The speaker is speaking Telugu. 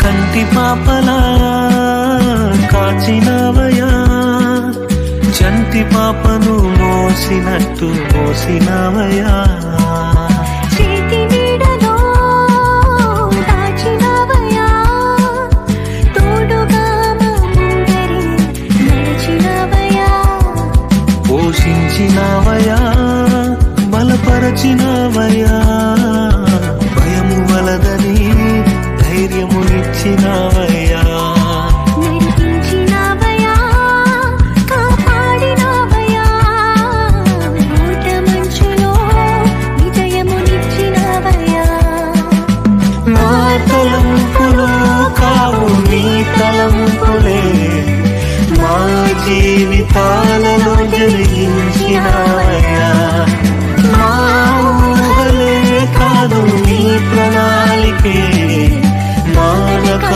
కంటి పాపలా కాచినవయా, చంటి పాపను మోసినట్టు మోసినవయా. చేతి నీడలో దాచినవయా, తోడుగా ముందరి నడిచినవయా. పోషించినవయా, బలపరచినవయా, భయము వలదని ధైర్యమునిచ్చినవయా. నడిపించినవయా, కాపాడినవయా, ఊట మంచులో విజయమునిచ్చినవయా. నా తలంపులు కావు నీ తలంపులే, మా జీవితాలలో జరిగించినవయా. మా ఊహలే కాదు నీ ప్రణాళికే, మానక